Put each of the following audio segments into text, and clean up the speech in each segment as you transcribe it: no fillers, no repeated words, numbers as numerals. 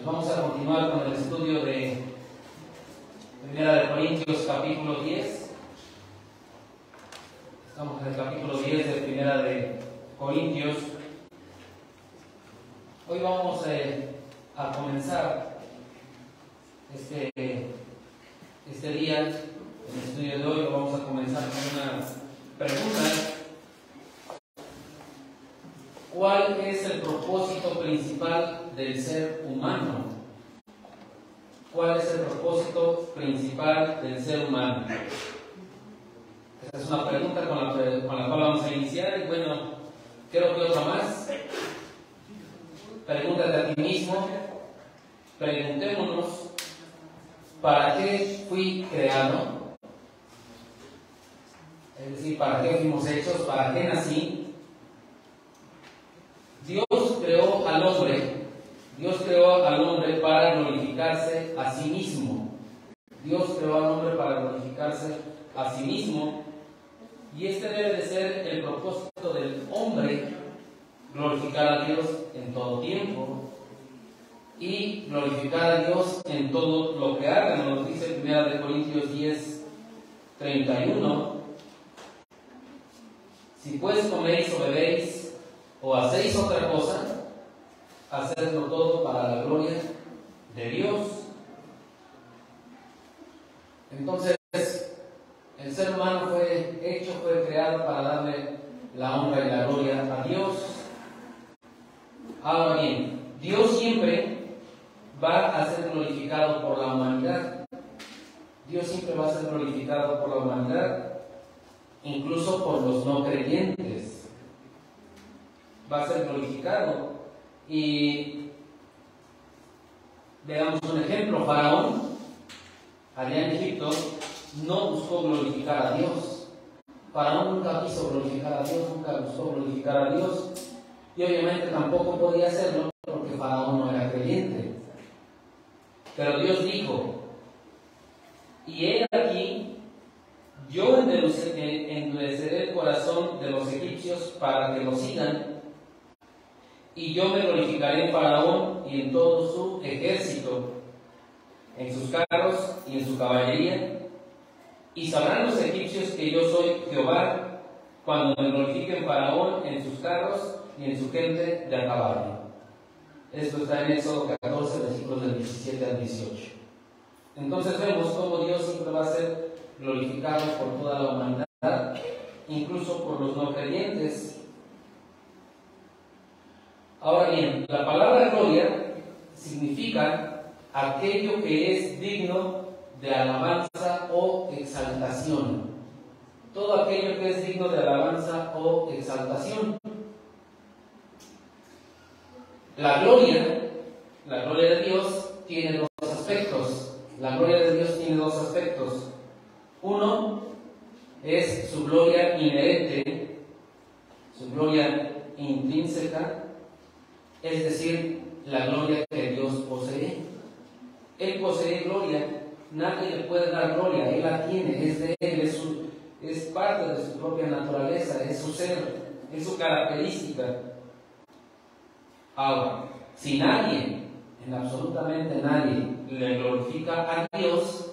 Vamos a continuar con el estudio de Primera de Corintios capítulo 10. Estamos en el capítulo 10 de Primera de Corintios. Hoy vamos a comenzar este día, el estudio de hoy, lo vamos a comenzar con una pregunta. ¿Cuál es el propósito principal del ser humano? ¿Cuál es el propósito principal del ser humano? Esta es una pregunta con la cual vamos a iniciar. Y bueno, creo que otra más. Pregúntate a ti mismo, preguntémonos, ¿para qué fui creado? Es decir, ¿para qué fuimos hechos? ¿Para qué nací? Dios creó al hombre para glorificarse a sí mismo. Dios creó al hombre para glorificarse a sí mismo. Y este debe de ser el propósito del hombre: glorificar a Dios en todo tiempo y glorificar a Dios en todo lo que haga. Nos dice 1 Corintios 10:31: si pues coméis o bebéis o hacéis otra cosa, hacedlo todo para la gloria de Dios. Entonces, el ser humano fue creado para darle la honra y la gloria a Dios. Ahora bien, Dios siempre va a ser glorificado por la humanidad. Dios siempre va a ser glorificado por la humanidad, incluso por los no creyentes. Va a ser glorificado. Y veamos un ejemplo. Faraón, allá en Egipto, no buscó glorificar a Dios. Faraón nunca quiso glorificar a Dios, nunca buscó glorificar a Dios. Y obviamente tampoco podía hacerlo porque Faraón no era creyente. Pero Dios dijo: y he aquí, yo endureceré el corazón de los egipcios para que lo sigan, y yo me glorificaré en Faraón y en todo su ejército, en sus carros y en su caballería, y sabrán los egipcios que yo soy Jehová, cuando me glorifique en Faraón, en sus carros y en su gente de a caballo. Esto está en Éxodo 14, versículos del 17 al 18. Entonces vemos cómo Dios siempre va a ser glorificado por toda la humanidad, incluso por los no creyentes. Ahora bien, la palabra gloria significa aquello que es digno de alabanza o exaltación. Todo aquello que es digno de alabanza o exaltación. La gloria de Dios tiene dos aspectos. La gloria de Dios tiene dos aspectos. Uno es su gloria inherente, su gloria intrínseca, es decir, la gloria que Dios posee. Él posee gloria, nadie le puede dar gloria, Él la tiene, es de Él, es parte de su propia naturaleza, es su ser, es su característica. Ahora, si nadie, absolutamente nadie, le glorifica a Dios,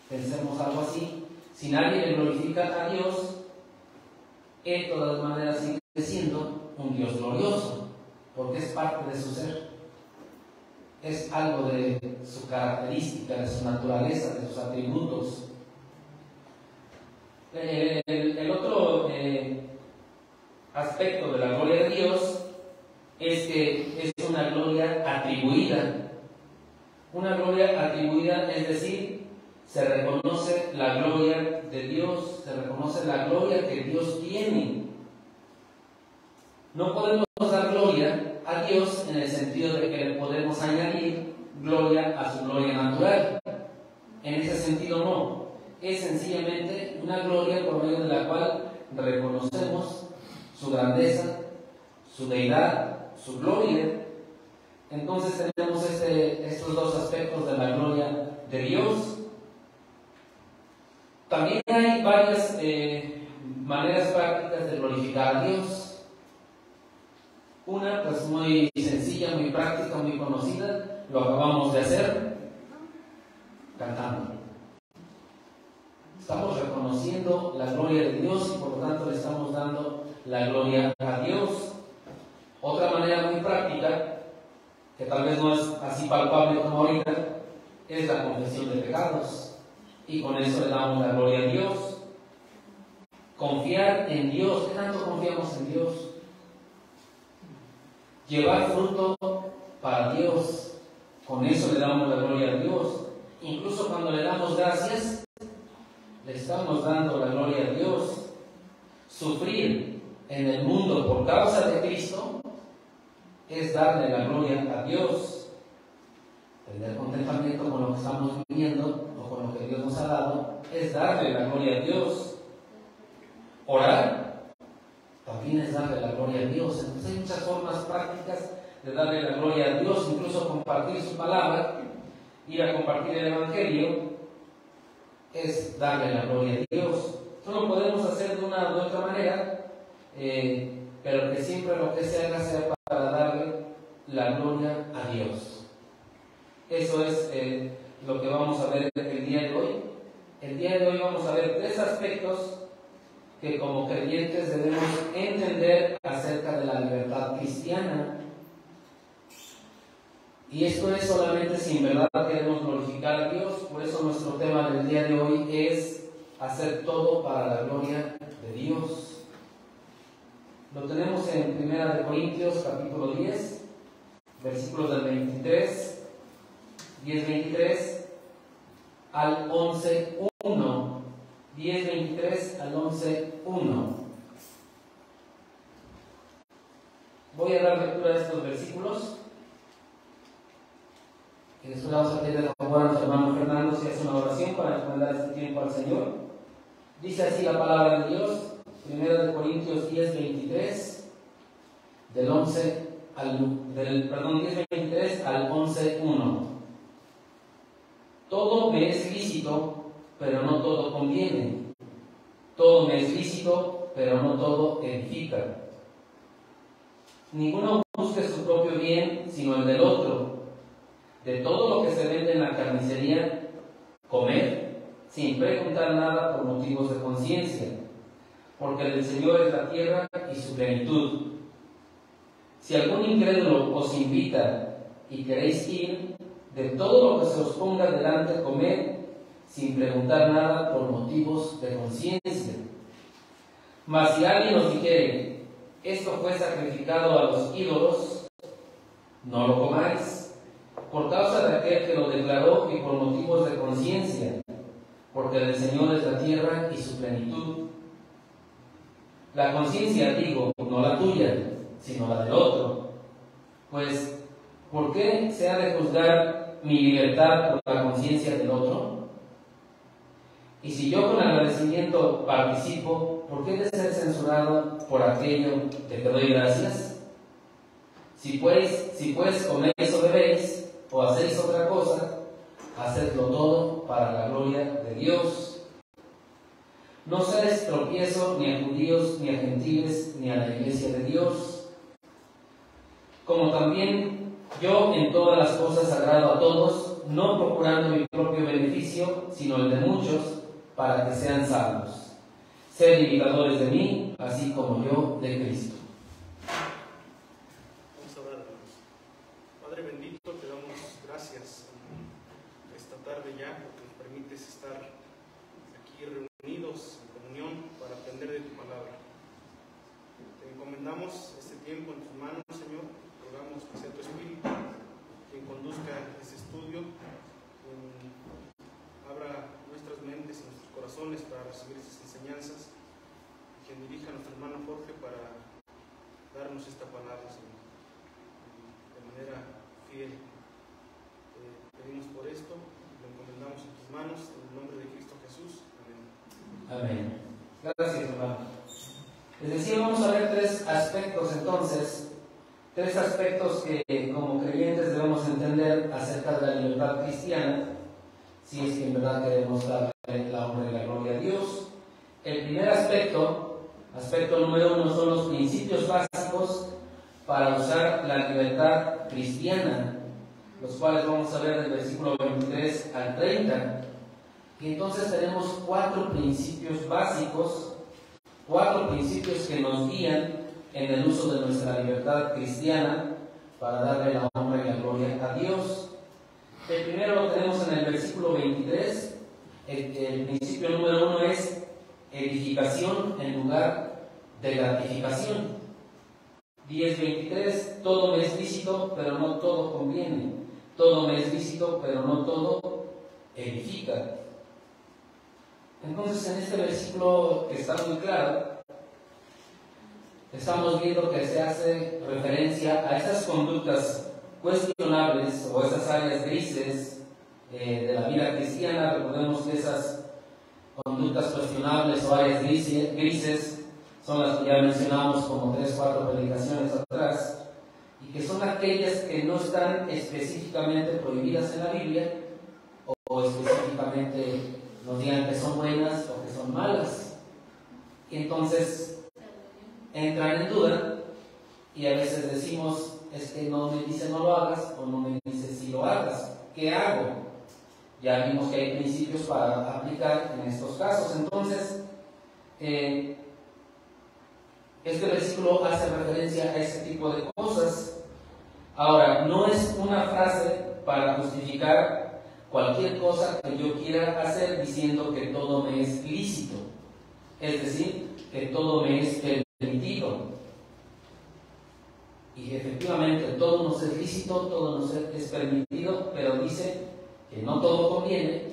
pensemos algo así: si nadie le glorifica a Dios, Él de todas maneras sigue siendo un Dios glorioso, porque es parte de su ser, es algo de su característica, de su naturaleza, de sus atributos. El otro aspecto de la gloria de Dios es que es una gloria atribuida. Una gloria atribuida, es decir, se reconoce la gloria de Dios, se reconoce la gloria que Dios tiene. No podemos dar gloria a Dios en el sentido de que le podemos añadir gloria a su gloria natural. En ese sentido no. Es sencillamente una gloria por medio de la cual reconocemos su grandeza, su deidad, su gloria. Entonces tenemos estos dos aspectos de la gloria de Dios. También hay varias maneras prácticas de glorificar a Dios. Una, pues muy sencilla, muy práctica, muy conocida, lo acabamos de hacer cantando. Estamos reconociendo la gloria de Dios y por lo tanto le estamos dando la gloria a Dios. Otra manera muy práctica, que tal vez no es así palpable como ahorita, es la confesión de pecados. Y con eso le damos la gloria a Dios. Confiar en Dios. ¿Qué tanto confiamos en Dios? Llevar fruto para Dios. Con eso le damos la gloria a Dios. Incluso cuando le damos gracias, le estamos dando la gloria a Dios. Sufrir en el mundo por causa de Cristo es darle la gloria a Dios. Tener contentamiento con lo que estamos viviendo o con lo que Dios nos ha dado es darle la gloria a Dios. Orar también es darle la gloria a Dios. Entonces hay muchas formas prácticas de darle la gloria a Dios, incluso compartir su palabra, ir a compartir el Evangelio, es darle la gloria a Dios. Esto lo podemos hacer de una u otra manera, pero que siempre lo que se haga sea para darle la gloria a Dios. Eso es lo que vamos a ver el día de hoy. El día de hoy vamos a ver 3 aspectos que como creyentes debemos entender acerca de la libertad cristiana. Y esto es solamente si en verdad queremos glorificar a Dios. Por eso nuestro tema del día de hoy es hacer todo para la gloria de Dios. Lo tenemos en 1 Corintios capítulo 10, versículos del 10:23 al 11:1. 10:23 al 11:1. Voy a dar lectura de estos versículos y después vamos a pedir a nuestro hermano Fernando si hace una oración para encomendar este tiempo al Señor. Dice así la palabra de Dios, 1 Corintios 10:23 del 10:23 al 11:1. Todo me es lícito, pero no todo conviene. Todo me es lícito, pero no todo edifica. Ninguno busque su propio bien, sino el del otro. De todo lo que se vende en la carnicería, comed, sin preguntar nada por motivos de conciencia, porque del Señor es la tierra y su plenitud. Si algún incrédulo os invita y queréis ir, de todo lo que se os ponga delante, comed, sin preguntar nada por motivos de conciencia. Mas si alguien os dijere, esto fue sacrificado a los ídolos, no lo comáis, por causa de aquel que lo declaró y por motivos de conciencia, porque del Señor es la tierra y su plenitud. La conciencia, digo, no la tuya, sino la del otro. Pues, ¿por qué se ha de juzgar mi libertad por la conciencia del otro? Y si yo con agradecimiento participo, ¿por qué he de ser censurado por aquello de que doy gracias? Si pues coméis o bebéis, o hacéis otra cosa, hacedlo todo para la gloria de Dios. No seáis tropiezo ni a judíos, ni a gentiles, ni a la iglesia de Dios. Como también yo en todas las cosas agrado a todos, no procurando mi propio beneficio, sino el de muchos, para que sean salvos. Sed imitadores de mí, así como yo de Cristo. Vamos a orar, hermanos. Padre bendito, te damos gracias esta tarde ya, porque nos permites estar aquí reunidos en comunión para aprender de tu palabra. Te encomendamos este tiempo en tus manos, Señor. Rogamos que sea tu Espíritu quien conduzca este estudio, quien abra nuestras mentes y nuestros corazones para recibir estas enseñanzas, y quien dirija a nuestro hermano Jorge para darnos esta palabra, Señor, de manera fiel. Pedimos por esto, lo encomendamos en tus manos, en el nombre de Cristo Jesús. Amén. Amén. Gracias, hermano. Les decía, vamos a ver 3 aspectos entonces, 3 aspectos que como creyentes debemos entender acerca de la libertad cristiana, si es que en verdad queremos darle la honra y la gloria a Dios. El primer aspecto número 1, son los principios básicos para usar la libertad cristiana. los cuales vamos a ver del versículo 23 al 30. Y entonces tenemos 4 principios básicos, 4 principios que nos guían en el uso de nuestra libertad cristiana para darle la honra y la gloria a Dios. El primero lo tenemos en el versículo 23. El principio número 1 es edificación en lugar de gratificación. 10:23, todo me es lícito, pero no todo conviene. Todo me es lícito, pero no todo edifica. Entonces, en este versículo que está muy claro, estamos viendo que se hace referencia a esas conductas cuestionables o esas áreas grises de la vida cristiana. Recordemos que esas conductas cuestionables o áreas grises son las que ya mencionamos como 3 o 4 predicaciones atrás, y que son aquellas que no están específicamente prohibidas en la Biblia o específicamente nos digan que son buenas o que son malas. Y entonces entran en duda y a veces decimos, es que no me dice no lo hagas o no me dice si lo hagas. ¿Qué hago? Ya vimos que hay principios para aplicar en estos casos. Entonces, este versículo hace referencia a ese tipo de cosas. Ahora, no es una frase para justificar cualquier cosa que yo quiera hacer diciendo que todo me es lícito, es decir, que todo me es permitido. Y efectivamente todo nos es lícito, todo nos es permitido, pero dice que no todo conviene,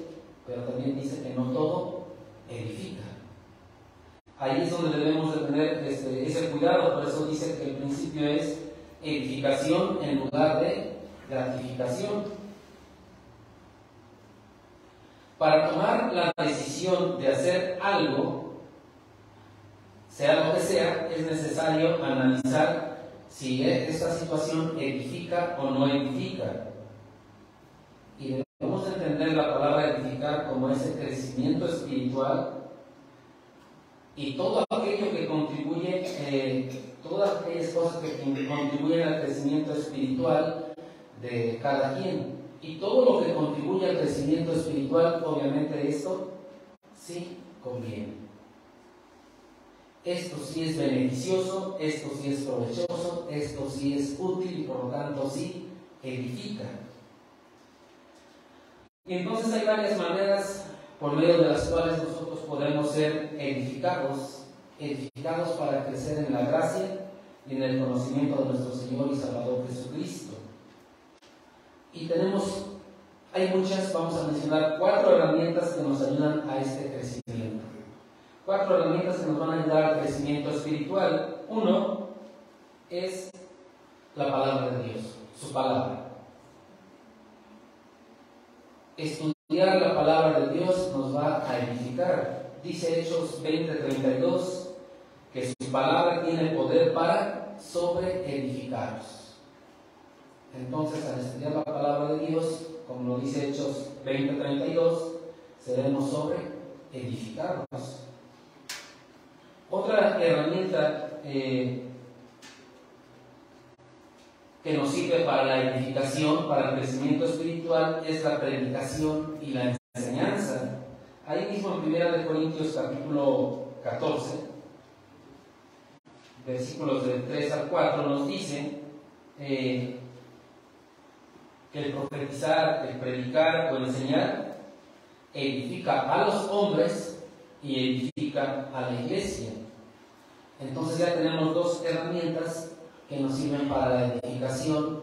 pero también dice que no todo edifica. Ahí es donde debemos de tener ese cuidado. Por eso dice que el principio es edificación en lugar de gratificación. Para tomar la decisión de hacer algo, sea lo que sea, es necesario analizar si esta situación edifica o no edifica. Y debemos entender la palabra edificar como ese crecimiento espiritual y todo aquello que contribuye, todas aquellas cosas que contribuyen al crecimiento espiritual de cada quien. Y todo lo que contribuye al crecimiento espiritual, obviamente esto sí conviene. Esto sí es beneficioso, esto sí es provechoso, esto sí es útil y por lo tanto sí edifica. Y entonces hay varias maneras por medio de las cuales nosotros podemos ser edificados para crecer en la gracia y en el conocimiento de nuestro Señor y Salvador Jesucristo. Y hay muchas, vamos a mencionar 4 herramientas que nos ayudan a este crecimiento. 4 herramientas que nos van a ayudar al crecimiento espiritual. 1 es la palabra de Dios, su palabra. Estudiar la palabra de Dios nos va a edificar. Dice Hechos 20:32 que su palabra tiene poder para sobreedificaros. Entonces, al estudiar la palabra de Dios, como lo dice Hechos 20:32, seremos sobreedificados. Otra herramienta que nos sirve para la edificación, para el crecimiento espiritual, es la predicación y la enseñanza. Ahí mismo en 1 Corintios capítulo 14, versículos de 3 al 4, nos dice que el profetizar, el predicar o enseñar edifica a los hombres y edifica a la iglesia. Entonces ya tenemos 2 herramientas que nos sirven para la edificación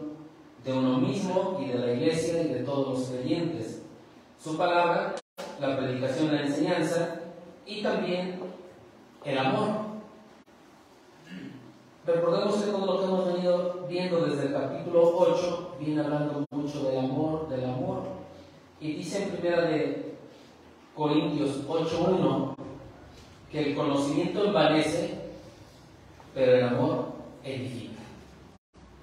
de uno mismo y de la iglesia y de todos los creyentes. Su palabra, la predicación, la enseñanza y también el amor. Recordemos que todo lo que hemos venido viendo desde el capítulo 8 viene hablando mucho del amor, y dice en 1 Corintios 8:1 que el conocimiento envanece, pero el amor edifica.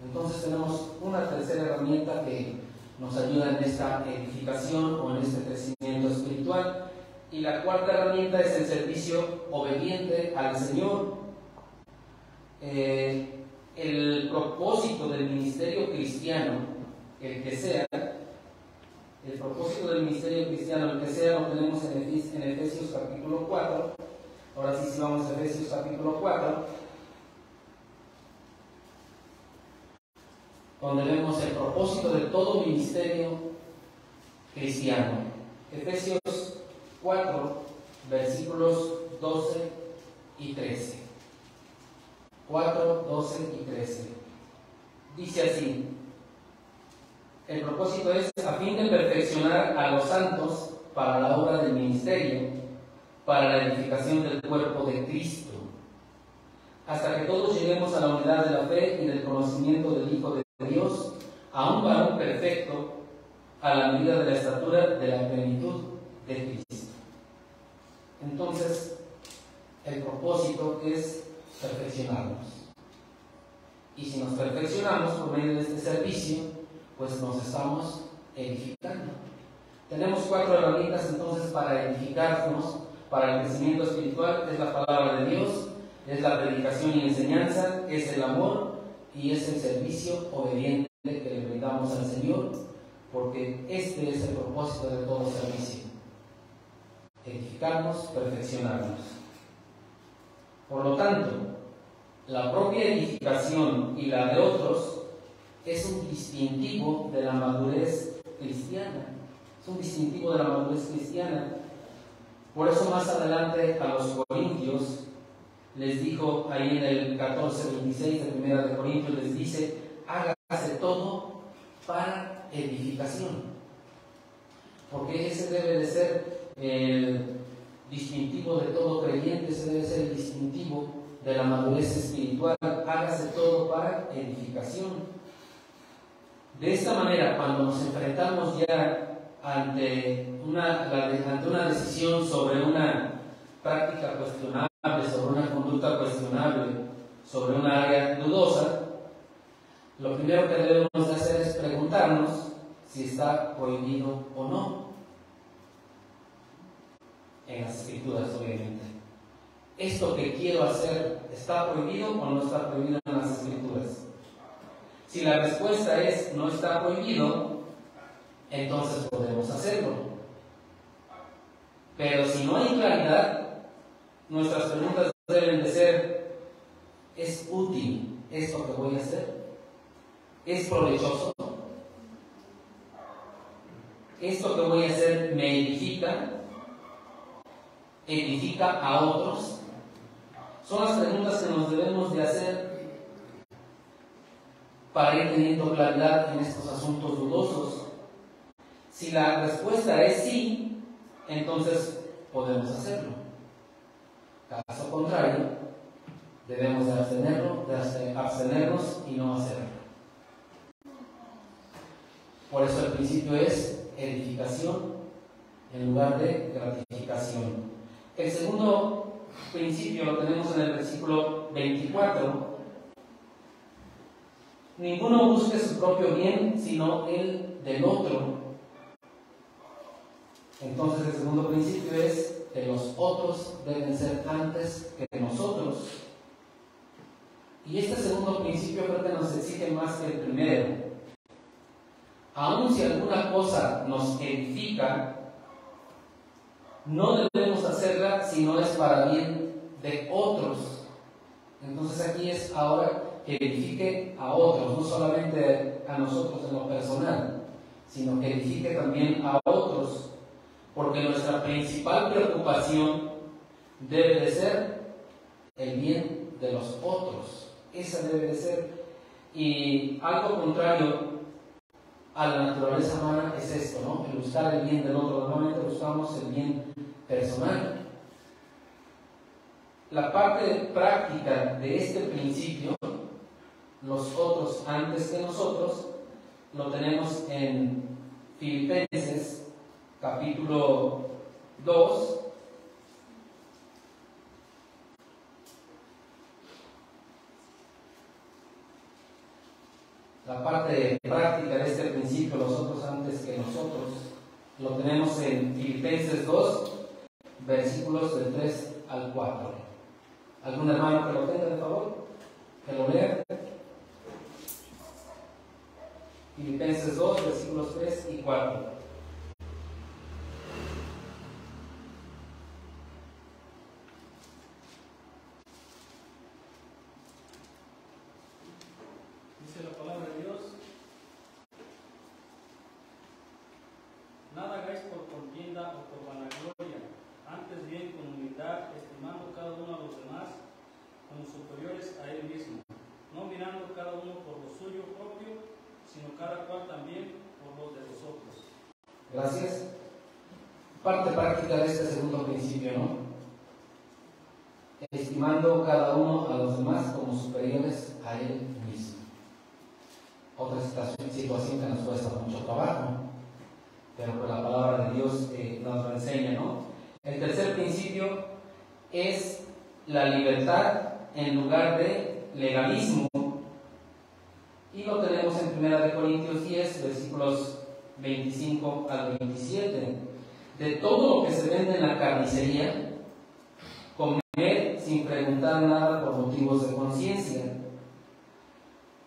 Entonces tenemos una tercera herramienta que nos ayuda en esta edificación o en este crecimiento espiritual, y la cuarta herramienta es el servicio obediente al Señor. El propósito del ministerio cristiano el que sea, el propósito del ministerio cristiano, el que sea, lo tenemos en Efesios capítulo 4. Ahora sí vamos a Efesios capítulo 4, donde vemos el propósito de todo ministerio cristiano. Efesios 4, versículos 12 y 13. 4, 12 y 13. Dice así: el propósito es a fin de perfeccionar a los santos para la obra del ministerio, para la edificación del cuerpo de Cristo, hasta que todos lleguemos a la unidad de la fe y del conocimiento del Hijo de Dios, a un varón perfecto, a la medida de la estatura de la plenitud de Cristo. Entonces, el propósito es perfeccionarnos. Y si nos perfeccionamos por medio de este servicio, pues nos estamos edificando. Tenemos 4 herramientas entonces para edificarnos, para el crecimiento espiritual. Es la palabra de Dios, es la predicación y enseñanza, es el amor y es el servicio obediente que le brindamos al Señor, porque este es el propósito de todo servicio: edificarnos, perfeccionarnos. Por lo tanto, la propia edificación y la de otros es un distintivo de la madurez cristiana. Es un distintivo de la madurez cristiana. Por eso más adelante a los Corintios les dijo, ahí en el 14:26 de Primera de Corintios, les dice: hágase todo para edificación. Porque ese debe de ser el distintivo de todo creyente, ese debe ser el distintivo de la madurez espiritual. Hágase todo para edificación. De esta manera, cuando nos enfrentamos ya ante una decisión sobre una práctica cuestionable, sobre una conducta cuestionable, sobre un área dudosa, lo primero que debemos de hacer es preguntarnos si está prohibido o no. En las Escrituras, obviamente. ¿Esto que quiero hacer está prohibido o no está prohibido en las Escrituras? Si la respuesta es no está prohibido, entonces podemos hacerlo. Pero si no hay claridad, nuestras preguntas deben de ser: ¿es útil esto que voy a hacer? ¿Es provechoso? ¿Esto que voy a hacer me edifica? ¿Edifica a otros? Son las preguntas que nos debemos de hacer para ir teniendo claridad en estos asuntos dudosos. Si la respuesta es sí, entonces podemos hacerlo. Caso contrario, debemos de abstenernos y no hacerlo. Por eso el principio es edificación en lugar de gratificación. El segundo principio lo tenemos en el versículo 24. Ninguno busque su propio bien, sino el del otro. Entonces el segundo principio es que los otros deben ser antes que nosotros. Y este segundo principio creo que nos exige más que el primero. Aun si alguna cosa nos edifica, no debemos hacerla si no es para bien de otros. Entonces aquí es ahora que edifique a otros, no solamente a nosotros en lo personal, sino que edifique también a otros, porque nuestra principal preocupación debe de ser el bien de los otros. Esa debe de ser. Y algo contrario a la naturaleza humana es esto, ¿no? El buscar el bien del otro. Normalmente buscamos el bien personal. La parte práctica de este principio, los otros antes que nosotros, lo tenemos en Filipenses capítulo 2. La parte práctica de este principio, los otros antes que nosotros, lo tenemos en Filipenses 2, versículos del 3 al 4. ¿Algún hermano que lo tenga, de favor? Que lo lea. Filipenses 2, versículos 3 y 4. Dice la palabra de Dios: nada hagáis por contienda o por vanagloria, antes bien con humildad, estimando cada uno a los demás como superiores a él mismo, no mirando cada uno por lo suyo propio, sino cada cual también por los de los otros. Gracias. Parte práctica de este segundo principio, ¿no? Estimando cada uno a los demás como superiores a él mismo. Otra situación que nos cuesta mucho trabajo, pero por la palabra de Dios nos lo enseña, ¿no? El tercer principio es la libertad en lugar de legalismo. Y lo tenemos en 1 Corintios 10, versículos 25 al 27. De todo lo que se vende en la carnicería, comer sin preguntar nada por motivos de conciencia.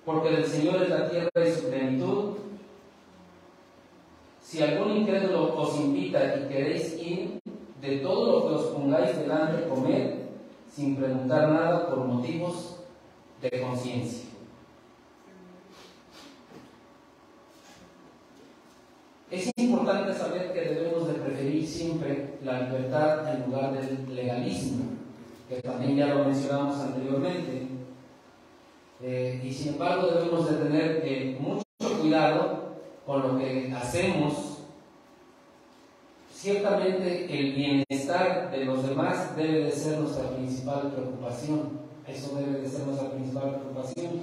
Porque del Señor es la tierra y su plenitud. Si algún incrédulo os invita y queréis ir, de todo lo que os pongáis delante, comer sin preguntar nada por motivos de conciencia. Es importante saber que debemos de preferir siempre la libertad en lugar del legalismo, que también ya lo mencionamos anteriormente. Y sin embargo debemos de tener mucho cuidado con lo que hacemos. Ciertamente el bienestar de los demás debe de ser nuestra principal preocupación. Eso debe de ser nuestra principal preocupación.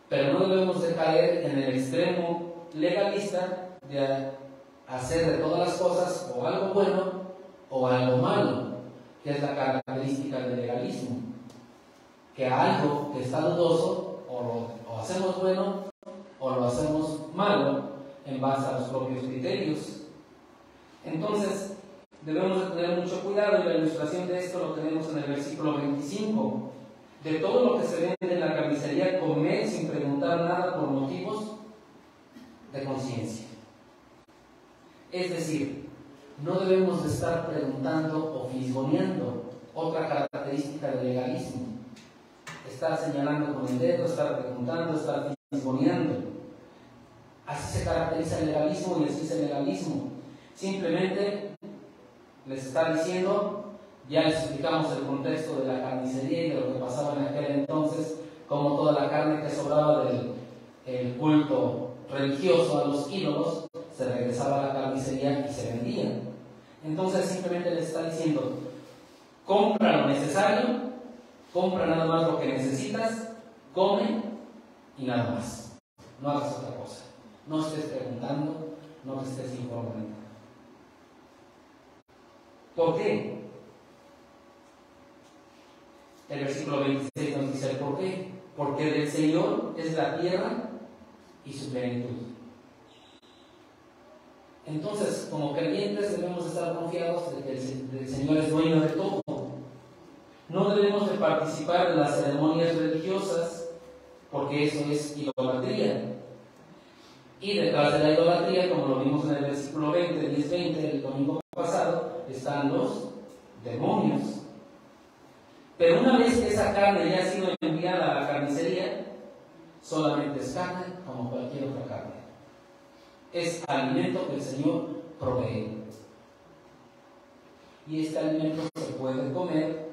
Pero no debemos de caer en el extremo legalista de hacer de todas las cosas o algo bueno o algo malo, que es la característica del legalismo. Que algo que está dudoso o hacemos bueno o lo hacemos malo en base a los propios criterios. Entonces debemos de tener mucho cuidado, y la ilustración de esto lo tenemos en el versículo 25. De todo lo que se vende en la carnicería, comer sin preguntar nada por motivos de conciencia. Es decir, no debemos de estar preguntando o fisgoneando, otra característica del legalismo. Estar señalando con el dedo, estar preguntando, estar fisgoneando. Así se caracteriza el legalismo y así es el legalismo. Simplemente les está diciendo, ya les explicamos el contexto de la carnicería y de lo que pasaba en aquel entonces, como toda la carne que sobraba del culto religioso a los ídolos se regresaba a la carnicería y se vendía. Entonces simplemente les está diciendo, compra lo necesario, compra nada más lo que necesitas, come y nada más. No hagas otra cosa. No estés preguntando, no te estés informando. ¿Por qué? El versículo 26 nos dice el por qué. Porque del Señor es la tierra y su plenitud. Entonces, como creyentes debemos estar confiados de que el Señor es dueño de todo. No debemos de participar en las ceremonias religiosas, porque eso es idolatría. Y detrás de la idolatría, como lo vimos en el versículo 20, 10-20, el domingo pasado, están los demonios. Pero una vez que esa carne ya ha sido enviada a la carnicería, solamente es carne como cualquier otra carne. Es alimento que el Señor provee. Y este alimento se puede comer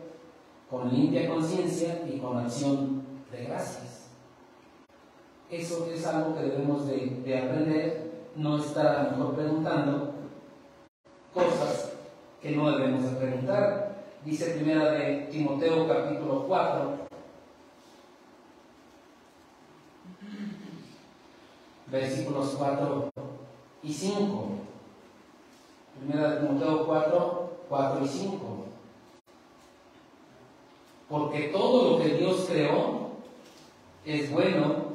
con limpia conciencia y con acción de gracias. Eso es algo que debemos de aprender, no estar a lo mejor preguntando cosas que no debemos de preguntar. Dice 1 Timoteo capítulo 4, versículos 4 y 5. 1 Timoteo 4, 4 y 5. Porque todo lo que Dios creó es bueno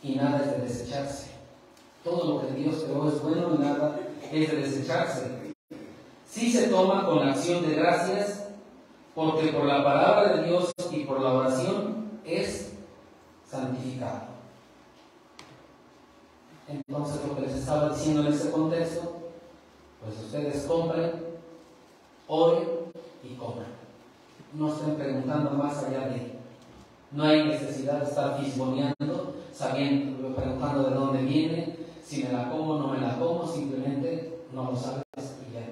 y nada es de desecharse. Todo lo que Dios creó es bueno y nada es de desecharse. Si se toma con acción de gracias, porque por la palabra de Dios y por la oración es santificado. Entonces lo que les estaba diciendo en ese contexto, pues ustedes compren, oren y coman. No estén preguntando más allá de. No hay necesidad de estar fisgoneando, sabiendo, preguntando de dónde viene, si me la como o no me la como, simplemente no lo sabes y ya.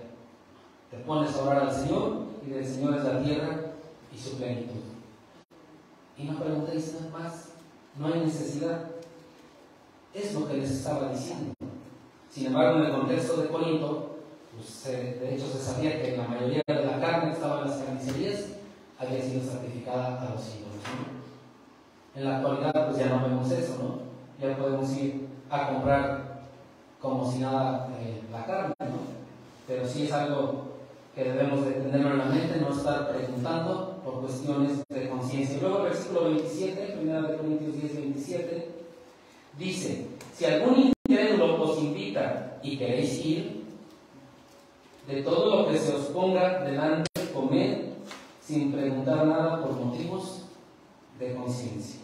Te pones a orar al Señor y del Señor es la tierra y su plenitud. Y no preguntéis nada más, no hay necesidad. Es lo que les estaba diciendo. Sin embargo, en el contexto de Corinto, pues, de hecho se sabía que la mayoría de la carne que estaba en las carnicerías había sido sacrificada a los ídolos, ¿no? En la actualidad pues ya no vemos eso, ¿no? Ya podemos ir a comprar como si nada la carne, ¿no? Pero sí es algo que debemos de tenerlo en la mente, no estar preguntando por cuestiones de conciencia. Luego el versículo 27, 1 Corintios 10, 27, dice: si algún incrédulo os invita y queréis ir, de todo lo que se os ponga delante, comed sin preguntar nada por motivos de conciencia.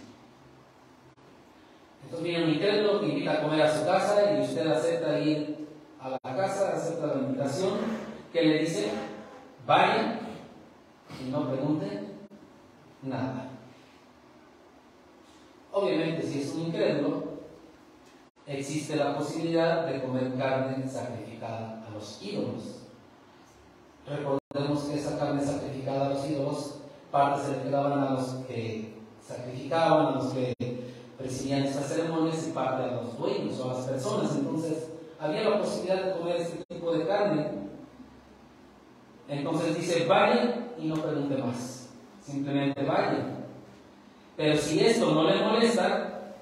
Entonces viene un incrédulo que invita a comer a su casa y usted acepta ir a la casa, acepta la invitación, que le dice: vayan y no pregunten nada. Obviamente, si es un incrédulo, existe la posibilidad de comer carne sacrificada a los ídolos. Recordemos que esa carne sacrificada a los ídolos, parte se le quedaban a los que sacrificaban, a los que presidían estas ceremonias, y parte a los dueños o a las personas. Entonces había la posibilidad de comer este tipo de carne. Entonces dice: vayan y no pregunte más, simplemente vayan. Pero si esto no le molesta,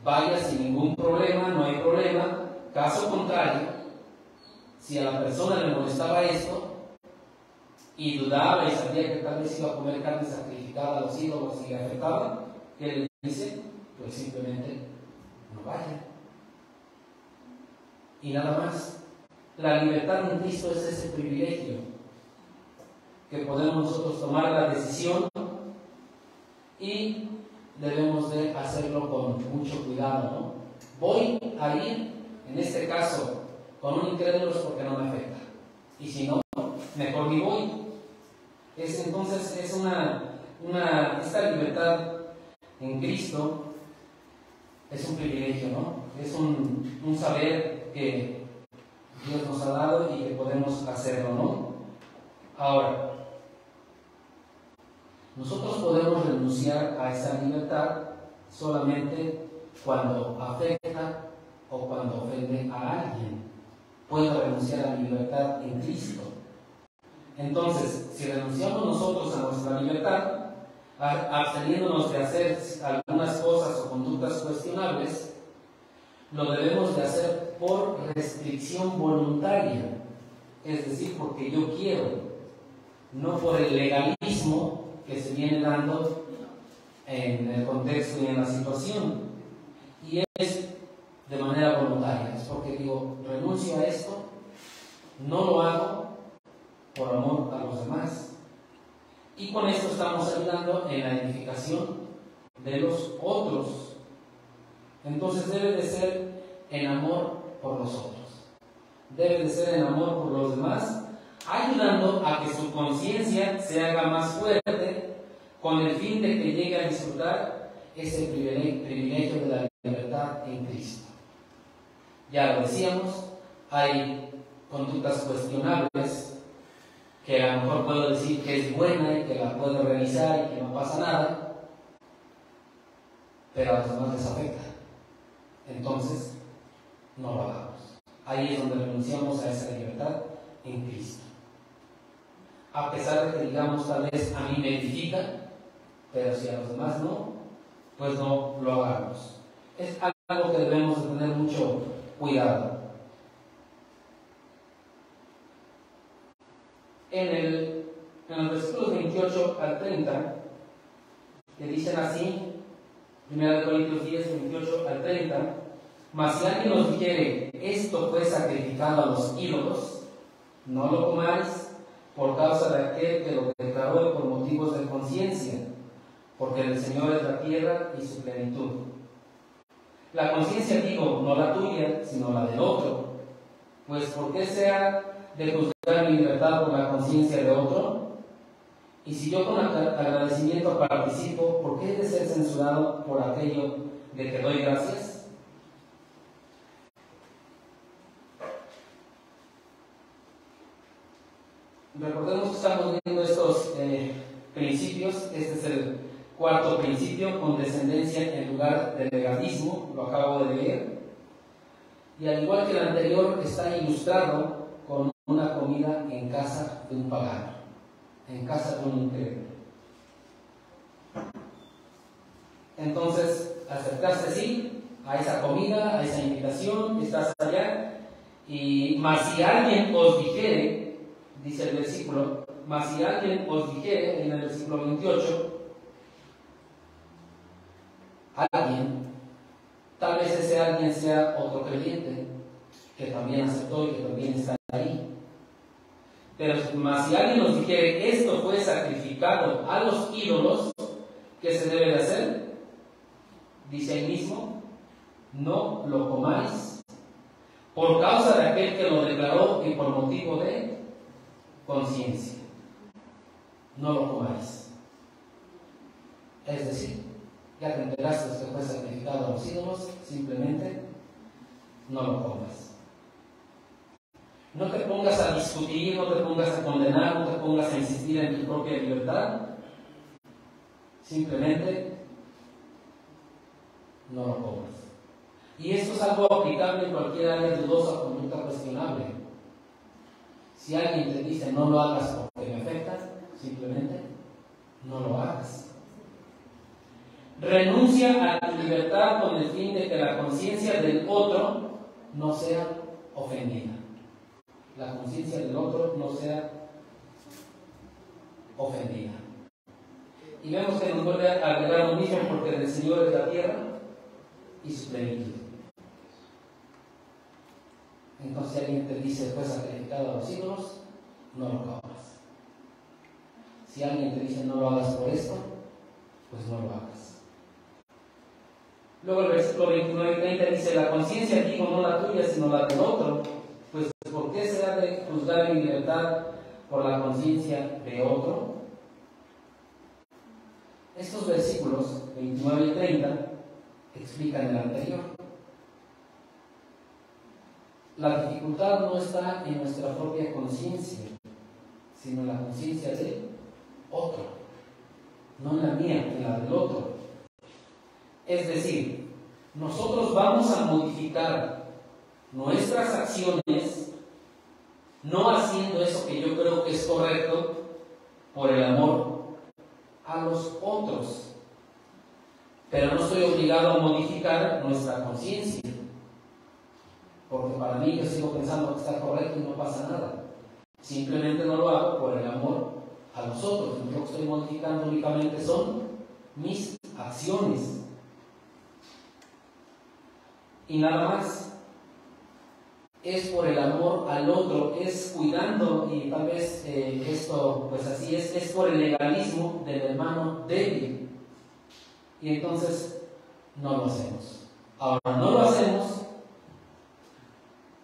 vaya sin ningún problema, no hay problema. Caso contrario, si a la persona le molestaba esto y dudaba y sabía que tal vez iba a comer carne sacrificada a los ídolos y le afectaba, ¿qué le dice? Pues simplemente no vaya. Y nada más. La libertad en Cristo es ese privilegio, que podemos nosotros tomar la decisión y debemos de hacerlo con mucho cuidado, ¿no? Voy a ir, en este caso, con un incrédulo porque no me afecta. Y si no, mejor ni voy. Entonces es esta libertad en Cristo es un privilegio, ¿no? Es un saber que Dios nos ha dado y que podemos hacerlo, ¿no? Ahora, nosotros podemos renunciar a esa libertad solamente cuando afecta o cuando ofende a alguien. Puedo renunciar a mi libertad en Cristo. Entonces, si renunciamos nosotros a nuestra libertad, absteniéndonos de hacer algunas cosas o conductas cuestionables, lo debemos de hacer por restricción voluntaria, es decir, porque yo quiero, no por el legalismo que se viene dando en el contexto y en la situación. Y es de manera voluntaria, es porque digo, renuncio a esto, no lo hago por amor a los demás. Y con esto estamos ayudando en la edificación de los otros. Entonces debe de ser en amor por los otros, debe de ser en amor por los demás, ayudando a que su conciencia se haga más fuerte, con el fin de que llegue a disfrutar ese privilegio de la libertad en Cristo. Ya lo decíamos, hay conductas cuestionables que a lo mejor puedo decir que es buena y que la puedo realizar y que no pasa nada, pero a los demás les afecta. Entonces, no lo hagamos. Ahí es donde renunciamos a esa libertad en Cristo. A pesar de que digamos, tal vez a mí me edifica, pero si a los demás no, pues no lo hagamos. Es algo que debemos de tener mucho cuidado. En los versículos 28 al 30, que dicen así, 1 Corintios 10, 28 al 30, mas si alguien nos dijere, esto fue sacrificado a los ídolos, no lo comáis por causa de aquel que lo declaró y por motivos de conciencia, porque el Señor es la tierra y su plenitud. La conciencia, digo, no la tuya, sino la del otro. Pues, ¿por qué sea de juzgar mi libertad por la conciencia de otro? Y si yo con agradecimiento participo, ¿por qué he de ser censurado por aquello de que doy gracias? Recordemos que estamos viendo estos principios. Este es el cuarto principio, condescendencia en lugar de legalismo, lo acabo de leer. Y al igual que el anterior, está ilustrado con una comida en casa de un pagano, en casa de un incrédulo. Entonces, acercaste sí a esa comida, a esa invitación, estás allá, y más si alguien os dijere, dice el versículo, mas si alguien os dijere, en el versículo 28, alguien, tal vez ese alguien sea otro creyente, que también aceptó y que también está ahí. Pero más si alguien nos dijere, esto fue sacrificado a los ídolos, ¿qué se debe de hacer? Dice ahí mismo, no lo comáis, por causa de aquel que lo declaró y por motivo de conciencia. No lo comáis. Es decir, ya te enteraste de que fue sacrificado a los ídolos, simplemente no lo comas. No te pongas a discutir, no te pongas a condenar, no te pongas a insistir en tu propia libertad. Simplemente no lo comas. Y esto es algo aplicable en cualquier área dudosa o conducta cuestionable. Si alguien te dice no lo hagas porque me afecta, simplemente no lo hagas. Renuncia a tu libertad con el fin de que la conciencia del otro no sea ofendida. La conciencia del otro no sea ofendida. Y vemos que nos vuelve a agregar un mismo, porque del Señor es la tierra y su plenitud. Entonces, si alguien te dice fue sacrificado a los ídolos, no lo comas. Si alguien te dice no lo hagas por esto, pues no lo hagas. Luego el versículo 29 y 30 dice, la conciencia, digo, no la tuya, sino la del otro. Pues, ¿por qué se ha de juzgar mi libertad por la conciencia de otro? Estos versículos 29 y 30 explican el anterior. La dificultad no está en nuestra propia conciencia, sino en la conciencia de otro, no en la mía, en la del otro. Es decir, nosotros vamos a modificar nuestras acciones no haciendo eso que yo creo que es correcto por el amor a los otros, pero no estoy obligado a modificar nuestra conciencia, porque para mí yo sigo pensando que está correcto y no pasa nada. Simplemente no lo hago por el amor a los otros. Lo que estoy modificando únicamente son mis acciones y nada más. Es por el amor al otro, es cuidando, y tal vez esto pues así es por el legalismo del hermano débil, y entonces no lo hacemos. Ahora, no lo hacemos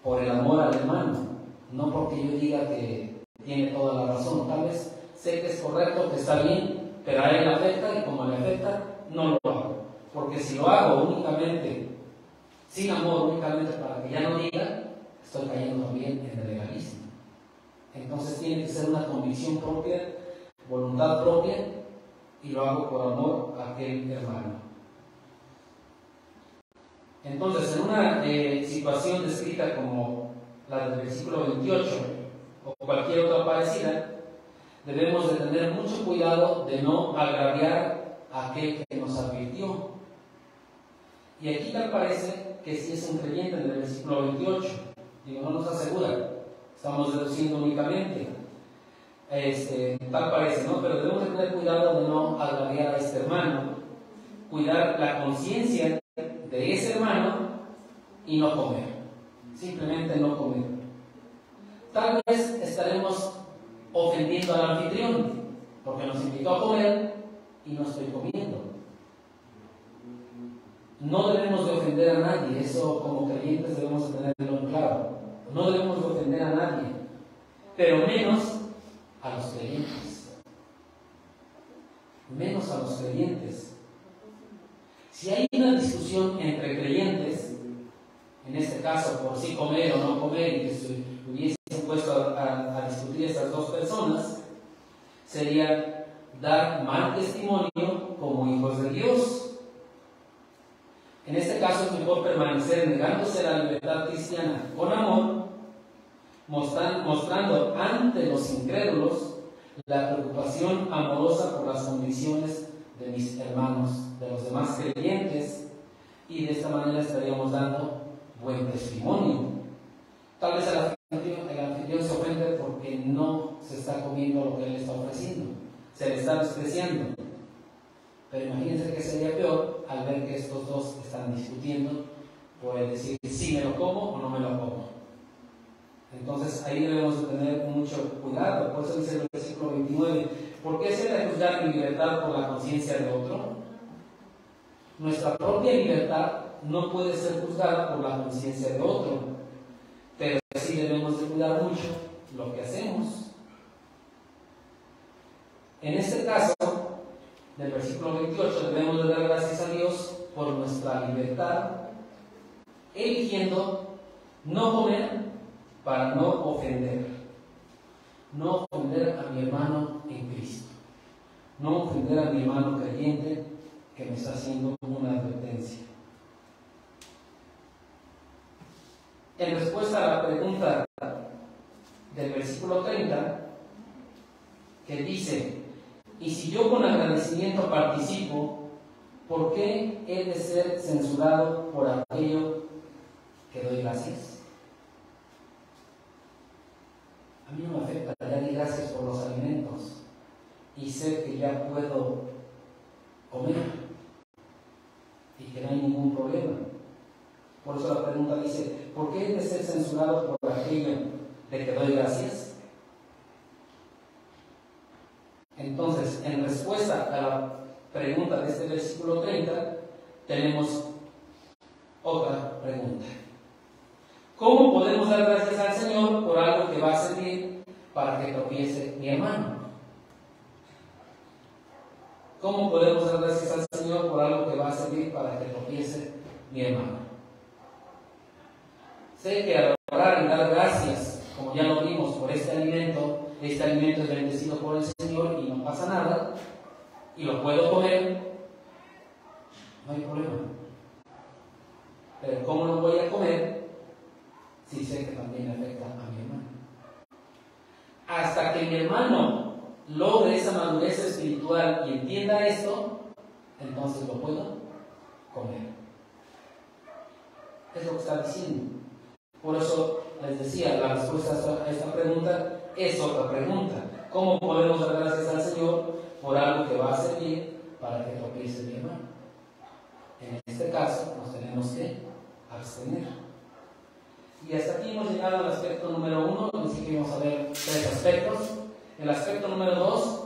por el amor al hermano, no porque yo diga que tiene toda la razón. Tal vez sé que es correcto, que está bien, pero a él le afecta, y como le afecta, no lo hago. Porque si lo hago únicamente sin amor, únicamente para que ya no diga, estoy cayendo también en el legalismo. Entonces tiene que ser una convicción propia, voluntad propia, y lo hago por amor a aquel hermano. Entonces, en una situación descrita como la del versículo 28 o cualquier otra parecida, debemos de tener mucho cuidado de no agraviar a aquel que nos advirtió. Y aquí tal parece que si es un creyente, en el versículo 28, digo, no nos asegura, estamos deduciendo únicamente, tal parece, ¿no? Pero debemos de tener cuidado de no agraviar a este hermano, cuidar la conciencia de ese hermano y no comer, simplemente no comer. Tal vez estaremos ofendiendo al anfitrión porque nos invitó a comer y no estoy comiendo. no debemos de ofender a nadie, eso como creyentes debemos de tenerlo en claro. No debemos de ofender a nadie, pero menos a los creyentes. Menos a los creyentes. Si hay una discusión entre creyentes, en este caso por si comer o no comer, y que se hubiesen puesto a discutir estas dos personas, sería dar mal testimonio como hijos de Dios. En este caso es mejor permanecer negándose la libertad cristiana con amor, mostrando ante los incrédulos la preocupación amorosa por las condiciones de mis hermanos, de los demás creyentes, y de esta manera estaríamos dando buen testimonio. Tal vez el anfitrión se ofende porque no se está comiendo lo que él está ofreciendo, se le está despreciando. Pero imagínense que sería peor al ver que estos dos están discutiendo por el decir si me lo como o no me lo como. Entonces ahí debemos de tener mucho cuidado. Por eso dice el versículo 29, ¿por qué se debe juzgar mi libertad por la conciencia de otro? Nuestra propia libertad no puede ser juzgada por la conciencia de otro, pero sí debemos de cuidar mucho lo que hacemos. En este caso, del versículo 28, debemos de dar gracias a Dios por nuestra libertad, eligiendo no comer para no ofender a mi hermano en Cristo, no ofender a mi hermano creyente que me está haciendo una advertencia. En respuesta a la pregunta del versículo 30, que dice: y si yo con agradecimiento participo, ¿por qué he de ser censurado por aquello que doy gracias? A mí no me afecta, ya di gracias por los alimentos y sé que ya puedo comer y que no hay ningún problema. Por eso la pregunta dice: ¿por qué he de ser censurado por aquello de que doy gracias? Entonces, en respuesta a la pregunta de este versículo 30, tenemos otra pregunta. ¿Cómo podemos dar gracias al Señor por algo que va a servir para que tropiece mi hermano? ¿Cómo podemos dar gracias al Señor por algo que va a servir para que tropiece mi hermano? Sé que al orar y dar gracias, como ya lo vimos, por este alimento es bendecido por el Señor y no pasa nada, y lo puedo comer, no hay problema. Pero ¿cómo lo voy a comer si sé que también afecta a mi hermano? Hasta que mi hermano logre esa madurez espiritual y entienda esto, entonces lo puedo comer. Es lo que está diciendo. Por eso les decía, la respuesta a esta pregunta es otra pregunta. ¿Cómo podemos dar gracias al Señor por algo que va a servir para que tropiece mi hermano? En este caso nos tenemos que abstener. Y hasta aquí hemos llegado al aspecto número 1. Así que vamos a ver 3 aspectos. El aspecto número 2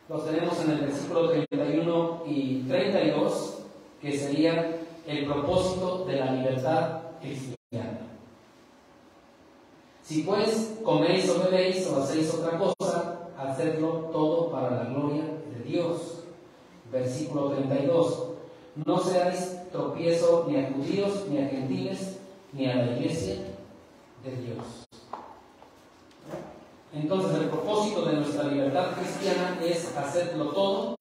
los tenemos en el versículo 31 y 32, que sería el propósito de la libertad cristiana. Si pues coméis o bebéis o hacéis otra cosa, hacedlo todo para la gloria de Dios. Versículo 32. No seáis tropiezo ni a judíos, ni a gentiles, ni a la iglesia de Dios. Entonces el propósito de nuestra libertad cristiana es hacerlo todo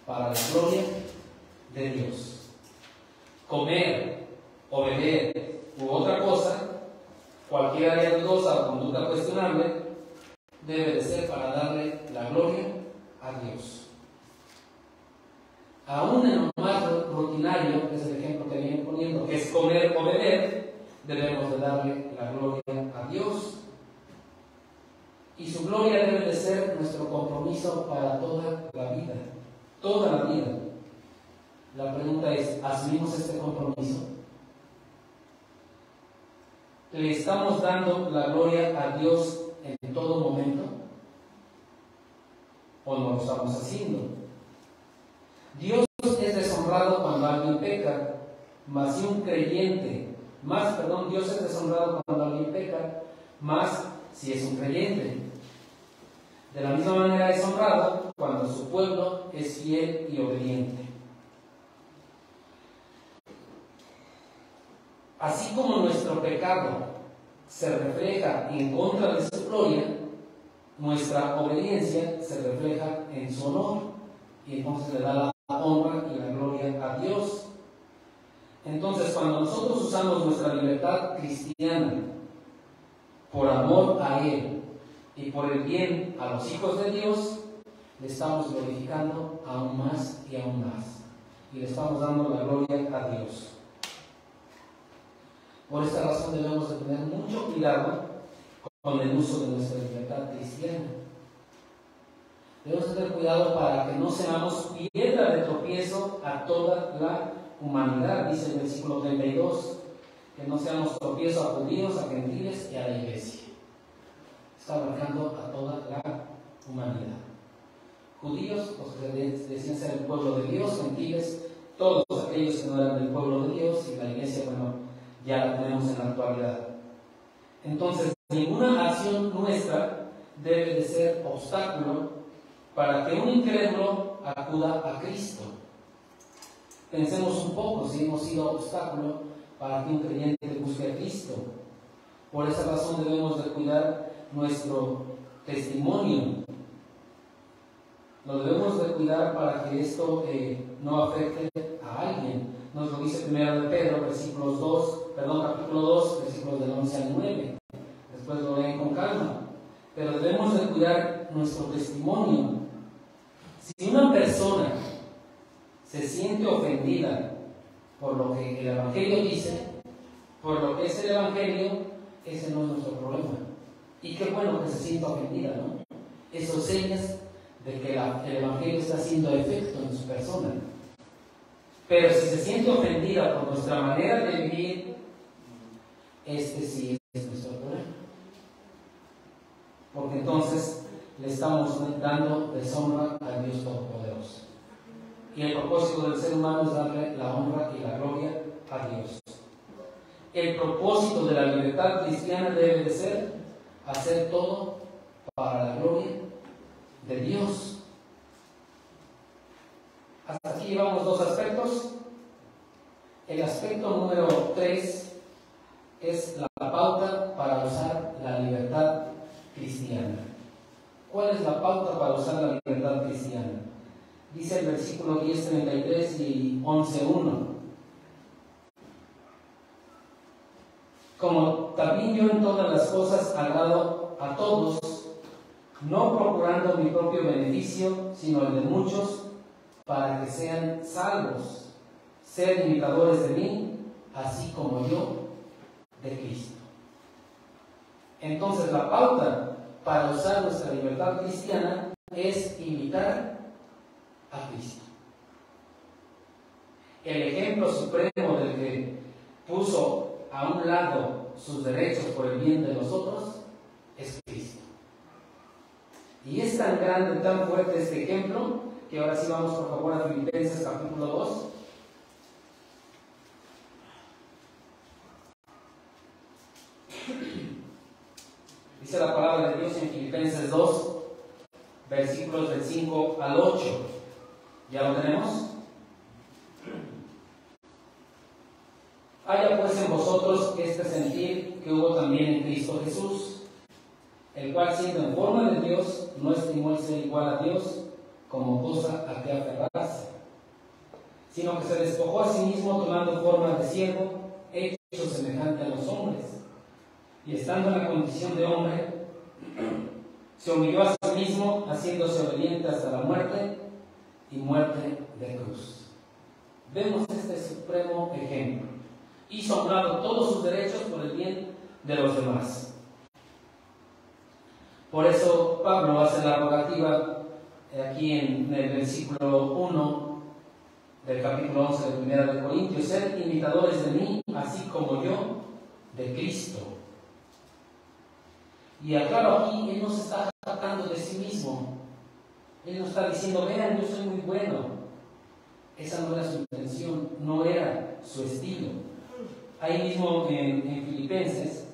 para la gloria de Dios. Comer o beber u otra cosa, cualquier área dudosa o conducta cuestionable, debe de ser para darle la gloria a Dios. Aún en lo más rutinario, que es el ejemplo que viene poniendo, que es comer o beber, debemos de darle la gloria a Dios. Y su gloria debe de ser nuestro compromiso para toda la vida. Toda la vida. La pregunta es, ¿asumimos este compromiso? ¿Le estamos dando la gloria a Dios en todo momento? ¿O no lo estamos haciendo? Dios es deshonrado cuando alguien peca, Mas si un creyente, Dios es deshonrado cuando alguien peca, más si es un creyente. De la misma manera es honrado cuando su pueblo es fiel y obediente. Así como nuestro pecado se refleja en contra de su gloria, nuestra obediencia se refleja en su honor, y entonces le da la honra y la gloria a Dios. Entonces, cuando nosotros usamos nuestra libertad cristiana por amor a Él y por el bien a los hijos de Dios, le estamos glorificando aún más y aún más, y le estamos dando la gloria a Dios. Por esta razón debemos de tener mucho cuidado con el uso de nuestra libertad cristiana. Debemos tener cuidado para que no seamos piedra de tropiezo a toda la humanidad, dice el versículo 32, que no seamos tropiezo a judíos, a gentiles y a la iglesia. Está abarcando a toda la humanidad. Judíos, los que decían ser el pueblo de Dios, gentiles, todos aquellos que no eran del pueblo de Dios, y la iglesia, bueno, ya la tenemos en la actualidad. Entonces, ninguna acción nuestra debe de ser obstáculo para que un incrédulo acuda a Cristo. Pensemos un poco si hemos sido obstáculo para que un creyente busque a Cristo. Por esa razón debemos de cuidar nuestro testimonio. Lo debemos de cuidar para que esto no afecte a alguien. Nos lo dice 1 de Pedro, capítulo 2, versículos del 11 al 9. Después lo leen con calma. Pero debemos de cuidar nuestro testimonio. Si una persona se siente ofendida por lo que el Evangelio dice, por lo que es el Evangelio, ese no es nuestro problema. Y qué bueno que se sienta ofendida, ¿no? Eso señas de que el Evangelio está haciendo efecto en su persona. Pero si se siente ofendida por nuestra manera de vivir, este sí es nuestro problema. Porque entonces le estamos dando deshonra al Dios Todopoderoso. Y el propósito del ser humano es darle la honra y la gloria a Dios. El propósito de la libertad cristiana debe de ser hacer todo para la gloria de Dios. Hasta aquí llevamos dos aspectos. El aspecto número 3 es la pauta para usar la libertad cristiana. ¿Cuál es la pauta para usar la libertad cristiana? Dice el versículo 10:33 y 11:1. Como también yo en todas las cosas agrado a todos, no procurando mi propio beneficio, sino el de muchos, para que sean salvos. Sed imitadores de mí, así como yo de Cristo. Entonces la pauta para usar nuestra libertad cristiana es imitar a Cristo. El ejemplo supremo del que puso a un lado sus derechos por el bien de los otros es Cristo. Y es tan grande, tan fuerte este ejemplo, que ahora sí vamos por favor a Filipenses capítulo 2. Dice la palabra de Dios en Filipenses 2, versículos del 5 al 8. ¿Ya lo tenemos? Haya pues en vosotros este sentir que hubo también en Cristo Jesús, el cual siendo en forma de Dios, no estimó el ser igual a Dios como cosa a que aferrarse, sino que se despojó a sí mismo tomando forma de siervo, hecho semejante a los hombres, y estando en la condición de hombre, se humilló a sí mismo, haciéndose obediente hasta la muerte y muerte de cruz. Vemos este supremo ejemplo. Hizo a un lado todos sus derechos por el bien de los demás. Por eso Pablo hace la rogativa aquí en el versículo 1 del capítulo 11 de 1 de Corintios: sed imitadores de mí, así como yo de Cristo. Y aclaro aquí, él no se está jactando de sí mismo. Él no está diciendo, vean, yo soy muy bueno. Esa no era su intención, no era su estilo. Ahí mismo en Filipenses,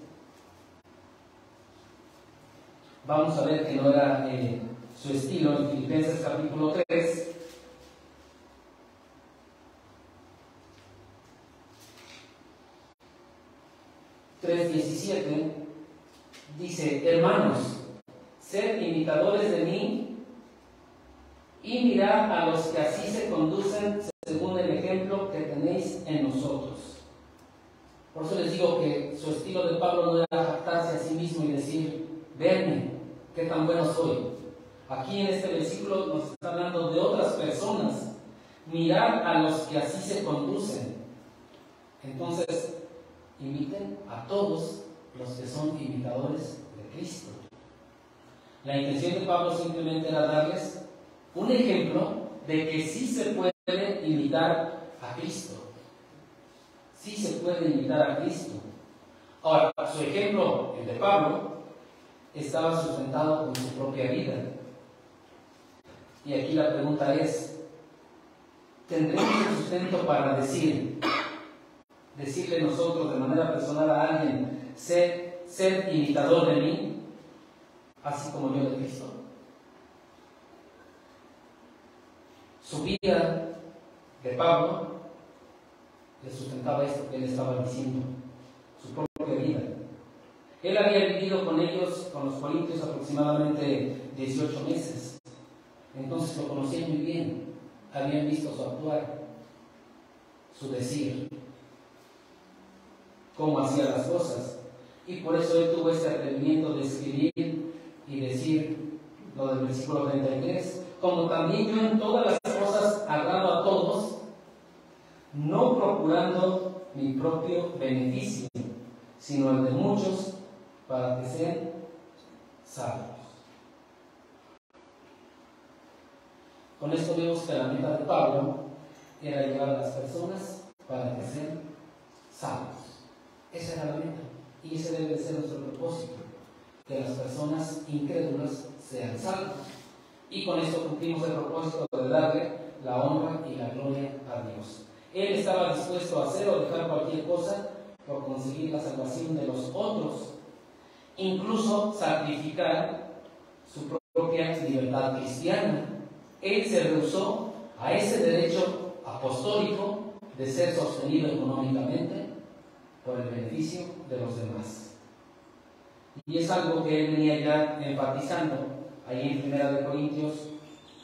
vamos a ver que no era su estilo. En Filipenses capítulo 3, dice: hermanos, sed imitadores de mí y mirad a los que así se conducen según el ejemplo que tenéis en nosotros. Por eso les digo que su estilo de Pablo no era jactarse a sí mismo y decir: verme, qué tan bueno soy. Aquí en este versículo nos está hablando de otras personas. Mirad a los que así se conducen. Entonces, imiten a todos los que son imitadores de Cristo. La intención de Pablo simplemente era darles un ejemplo de que sí se puede imitar a Cristo. Sí se puede imitar a Cristo. Ahora, su ejemplo, el de Pablo, estaba sustentado con su propia vida. Y aquí la pregunta es: ¿tendremos el sustento para decirle nosotros de manera personal a alguien: ser imitador de mí, así como yo de Cristo? Su vida de Pablo le sustentaba esto que él estaba diciendo, su propia vida. Él había vivido con ellos, con los corintios, aproximadamente 18 meses. Entonces lo conocían muy bien, habían visto su actuar, su decir, cómo hacía las cosas. Y por eso él tuvo este atrevimiento de escribir y decir lo del versículo 33: como también yo en todas las cosas agrado a todos, no procurando mi propio beneficio, sino el de muchos, para que sean salvos. Con esto vemos que la meta de Pablo era llevar a las personas para que sean salvos. Esa era la meta, y ese debe ser nuestro propósito, que las personas incrédulas sean salvas. Y con esto cumplimos el propósito de darle la honra y la gloria a Dios. Él estaba dispuesto a hacer o dejar cualquier cosa por conseguir la salvación de los otros, incluso sacrificar su propia libertad cristiana. Él se rehusó a ese derecho apostólico de ser sostenido económicamente por el beneficio de los demás. Y es algo que él venía ya enfatizando ahí en 1 Corintios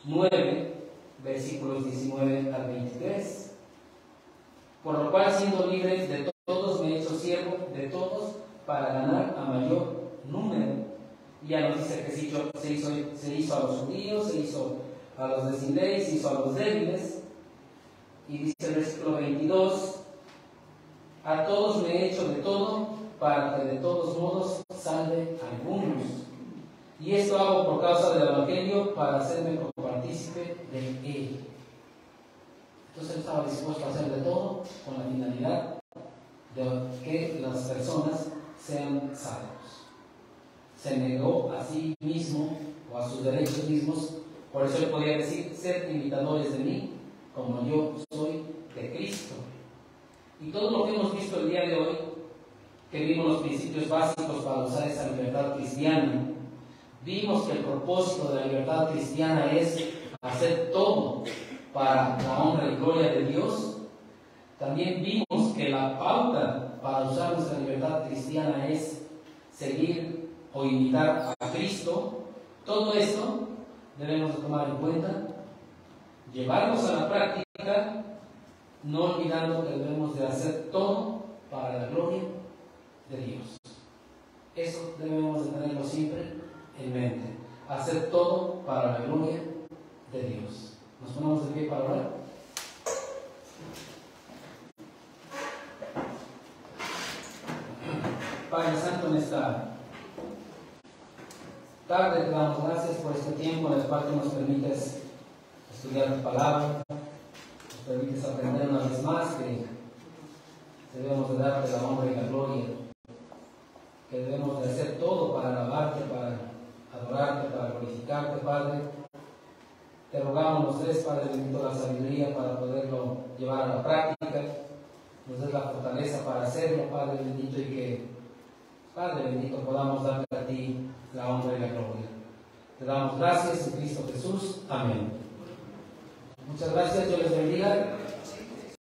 9, versículos 19 al 23. Por lo cual, siendo libre de todos, me he hecho siervo de todos para ganar a mayor número. Y ya nos dice que se hizo a los judíos, se hizo a los de sin ley, se hizo a los débiles. Y dice el versículo 22: a todos me he hecho de todo, para que de todos modos salve a algunos. Y esto hago por causa del Evangelio, para hacerme copartícipe de él. Entonces él estaba dispuesto a hacer de todo con la finalidad de que las personas sean salvos. Se negó a sí mismo o a sus derechos mismos. Por eso él podía decir: sed imitadores de mí, como yo soy de Cristo. Y todo lo que hemos visto el día de hoy, que vimos los principios básicos para usar esa libertad cristiana, vimos que el propósito de la libertad cristiana es hacer todo para la honra y gloria de Dios. También vimos que la pauta para usar nuestra libertad cristiana es seguir o imitar a Cristo. Todo esto debemos de tomar en cuenta, llevarlos a la práctica, no olvidando que debemos de hacer todo para la gloria de Dios. Eso debemos de tenerlo siempre en mente, hacer todo para la gloria de Dios. Nos ponemos de pie para orar. Padre Santo, en esta tarde te damos gracias por este tiempo en el cual tú nos permites estudiar tu palabra, nos permites aprender una vez más que debemos de darte la honra y la gloria, que debemos de hacer todo para alabarte, para adorarte, para glorificarte, Padre. Te rogamos, nos des, Padre bendito, la sabiduría para poderlo llevar a la práctica. nos des la fortaleza para hacerlo, Padre bendito, y que, Padre bendito, podamos darte a ti la honra y la gloria. Te damos gracias en Cristo Jesús. Amén. Muchas gracias, Dios les bendiga.